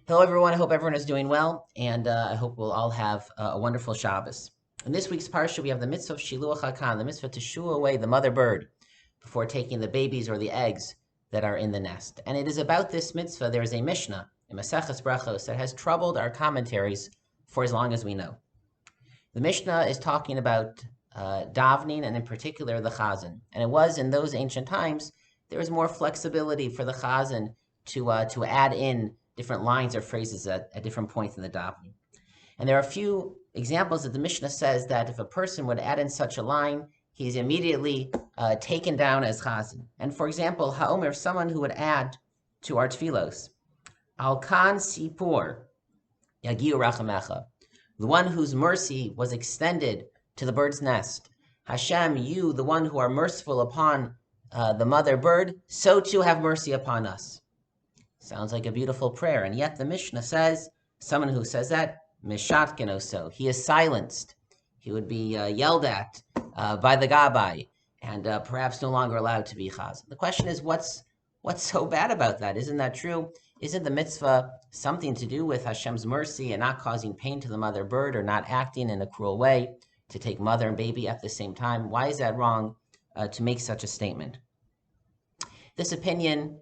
Hello, everyone. I hope everyone is doing well, and I hope we'll all have a wonderful Shabbos. In this week's parsha, we have the mitzvah of Shiluach HaKan, the mitzvah to shoo away the mother bird before taking the babies or the eggs that are in the nest. And it is about this mitzvah, there is a Mishnah in Maseches Brachos that has troubled our commentaries for as long as we know. The Mishnah is talking about davening, and in particular the chazan. And it was in those ancient times, there was more flexibility for the chazan to add in different lines or phrases at different points in the davening. And there are a few examples that the Mishnah says that if a person would add in such a line, he's immediately taken down as chazan. And for example, ha'omer, someone who would add to our tefillos, al kan sipur yagiu rachamecha, the one whose mercy was extended to the bird's nest. Hashem, you, the one who are merciful upon the mother bird, so too have mercy upon us. Sounds like a beautiful prayer, and yet the Mishnah says, someone who says that, mishatken oso, he is silenced. He would be yelled at by the gabbai, and perhaps no longer allowed to be chazan. The question is, what's so bad about that? Isn't that true? Isn't the mitzvah something to do with Hashem's mercy and not causing pain to the mother bird or not acting in a cruel way to take mother and baby at the same time? Why is that wrong to make such a statement? This opinion,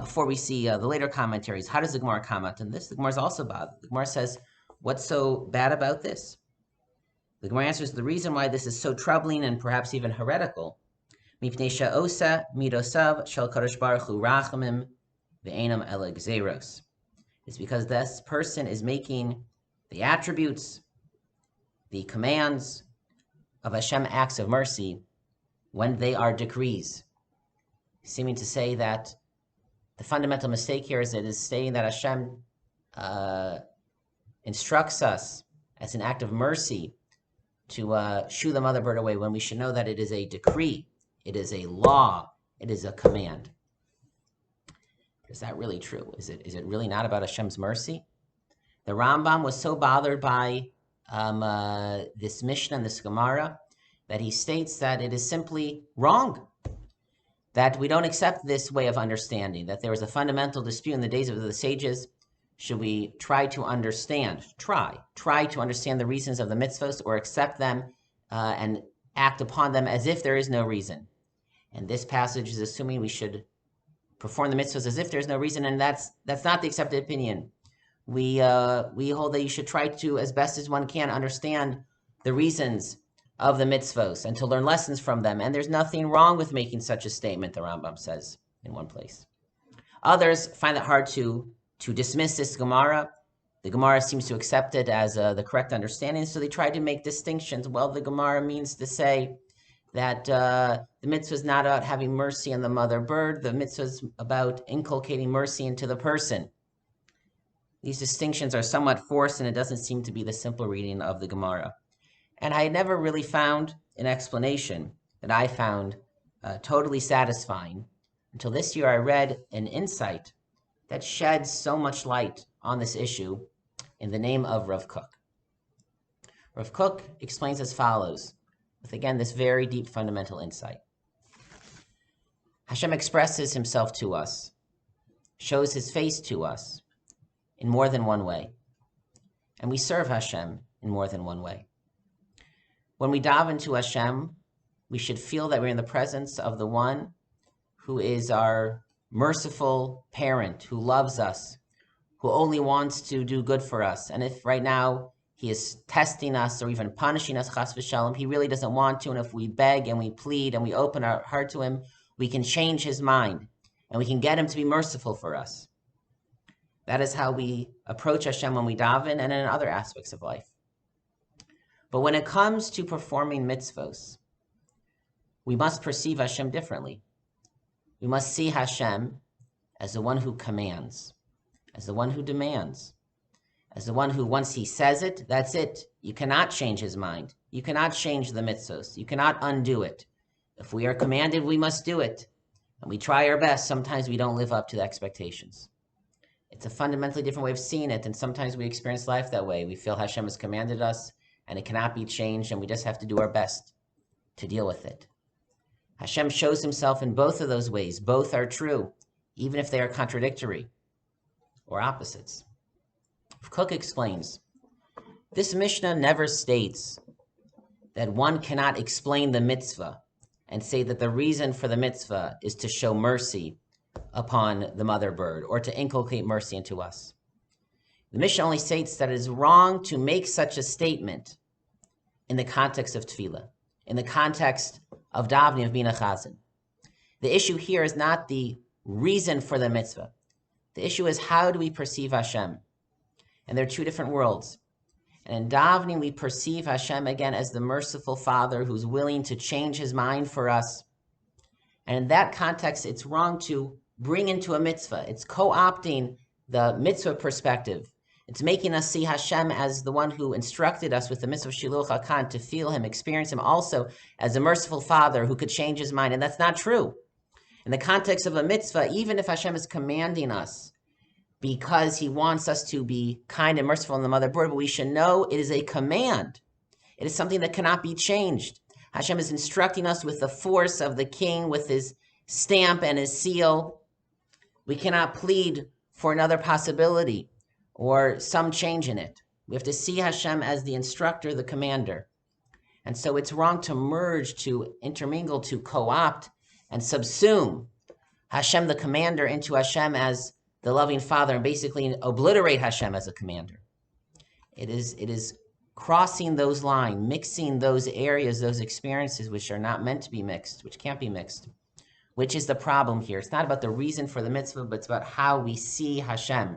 before we see the later commentaries, how does the Gemara comment on this? The Gemara is also bothered. The Gemara says, what's so bad about this? The Gemara answers the reason why this is so troubling and perhaps even heretical. Mipnei she'osa midosav shel kadosh baruch hu rachamim ve'enam ele gzeros. It's because this person is making the attributes, the commands of Hashem acts of mercy when they are decrees, seeming to say that the fundamental mistake here is it is saying that Hashem instructs us as an act of mercy to shoo the mother bird away when we should know that it is a decree, it is a law, it is a command. Is that really true? Is it really not about Hashem's mercy? The Rambam was so bothered by this Mishnah and this Gemara that he states that it is simply wrong, that we don't accept this way of understanding, that there was a fundamental dispute in the days of the sages. Should we try to understand, try to understand the reasons of the mitzvahs, or accept them and act upon them as if there is no reason? And this passage is assuming we should perform the mitzvahs as if there's no reason, and that's not the accepted opinion. We hold that you should try to, as best as one can, understand the reasons of the mitzvahs and to learn lessons from them. And there's nothing wrong with making such a statement, the Rambam says in one place. Others find it hard to dismiss this Gemara. The Gemara seems to accept it as the correct understanding, so they try to make distinctions. Well, the Gemara means to say that the mitzvah is not about having mercy on the mother bird. The mitzvah is about inculcating mercy into the person. These distinctions are somewhat forced, and it doesn't seem to be the simple reading of the Gemara. And I had never really found an explanation that I found totally satisfying until this year I read an insight that sheds so much light on this issue in the name of Rav Kook. Rav Kook explains as follows, with again this very deep fundamental insight. Hashem expresses himself to us, shows his face to us in more than one way, and we serve Hashem in more than one way. When we daven to Hashem, we should feel that we're in the presence of the one who is our merciful parent, who loves us, who only wants to do good for us. And if right now he is testing us or even punishing us, chas v'shalom, he really doesn't want to. And if we beg and we plead and we open our heart to him, we can change his mind and we can get him to be merciful for us. That is how we approach Hashem when we daven and in other aspects of life. But when it comes to performing mitzvos, we must perceive Hashem differently. We must see Hashem as the one who commands, as the one who demands, as the one who, once he says it, that's it. You cannot change his mind. You cannot change the mitzvos. You cannot undo it. If we are commanded, we must do it. And we try our best. Sometimes we don't live up to the expectations. It's a fundamentally different way of seeing it, and sometimes we experience life that way. We feel Hashem has commanded us, and it cannot be changed, and we just have to do our best to deal with it. Hashem shows himself in both of those ways. Both are true, even if they are contradictory or opposites. Kook explains, this Mishnah never states that one cannot explain the mitzvah and say that the reason for the mitzvah is to show mercy upon the mother bird or to inculcate mercy into us. The Mishnah only states that it is wrong to make such a statement in the context of tefillah, in the context of davening, of being a chazan. The issue here is not the reason for the mitzvah. The issue is, how do we perceive Hashem? And there are two different worlds. And in davening, we perceive Hashem again as the merciful Father who's willing to change his mind for us. And in that context, it's wrong to bring into a mitzvah. It's co-opting the mitzvah perspective. It's making us see Hashem as the one who instructed us with the mitzvah of Shiluach HaKan, to feel him, experience him also as a merciful Father who could change his mind. And that's not true. In the context of a mitzvah, even if Hashem is commanding us because he wants us to be kind and merciful in the mother bird, but we should know it is a command. It is something that cannot be changed. Hashem is instructing us with the force of the king, with his stamp and his seal. We cannot plead for another possibility or some change in it. We have to see Hashem as the instructor, the commander. And so it's wrong to merge, to intermingle, to co-opt and subsume Hashem, the commander, into Hashem as the loving Father, and basically obliterate Hashem as a commander. It is crossing those lines, mixing those areas, those experiences which are not meant to be mixed, which can't be mixed, which is the problem here. It's not about the reason for the mitzvah, but it's about how we see Hashem.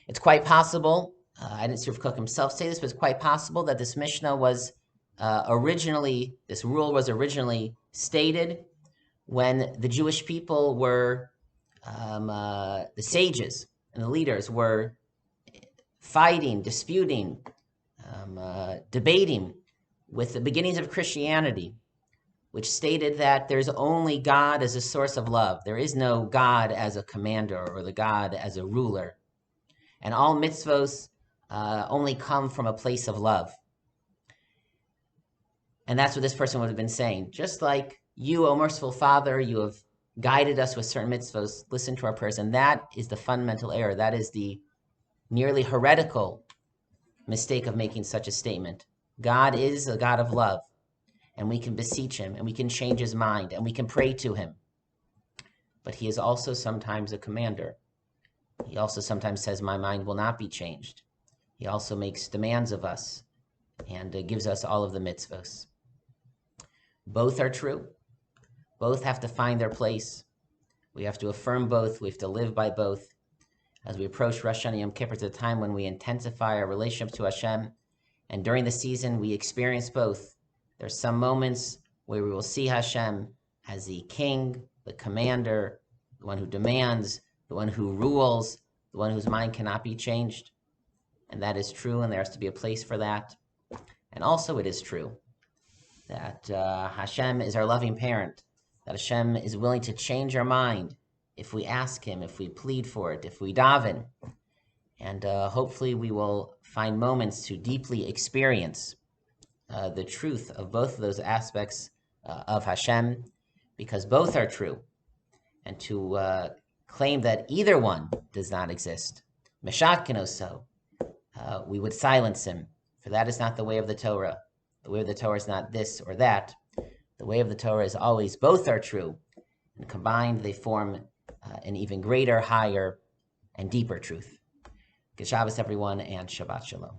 It's quite possible, I didn't see Rav Kook himself say this, but it's quite possible that this Mishnah was this rule was originally stated when the Jewish people were, the sages and the leaders were fighting, disputing, debating with the beginnings of Christianity, which stated that there's only God as a source of love. There is no God as a commander or the God as a ruler. And all mitzvos only come from a place of love. And that's what this person would have been saying. Just like you, O merciful Father, you have guided us with certain mitzvos, listen to our prayers. And that is the fundamental error. That is the nearly heretical mistake of making such a statement. God is a God of love, and we can beseech him, and we can change his mind, and we can pray to him. But he is also sometimes a commander. He also sometimes says, my mind will not be changed. He also makes demands of us and gives us all of the mitzvos. Both are true. Both have to find their place. We have to affirm both. We have to live by both. As we approach Rosh Hashanah Yom Kippur, it's a time when we intensify our relationship to Hashem. And during the season, we experience both. There's some moments where we will see Hashem as the king, the commander, the one who demands, the one who rules, the one whose mind cannot be changed. And that is true, and there has to be a place for that. And also it is true that Hashem is our loving parent, that Hashem is willing to change our mind if we ask him, if we plead for it, if we daven. And hopefully we will find moments to deeply experience the truth of both of those aspects of Hashem, because both are true. And to claim that either one does not exist, Meshatkinoso, we would silence him, for that is not the way of the Torah. The way of the Torah is not this or that. The way of the Torah is always both are true, and combined they form an even greater, higher, and deeper truth. Good Shabbos, everyone, and Shabbat Shalom.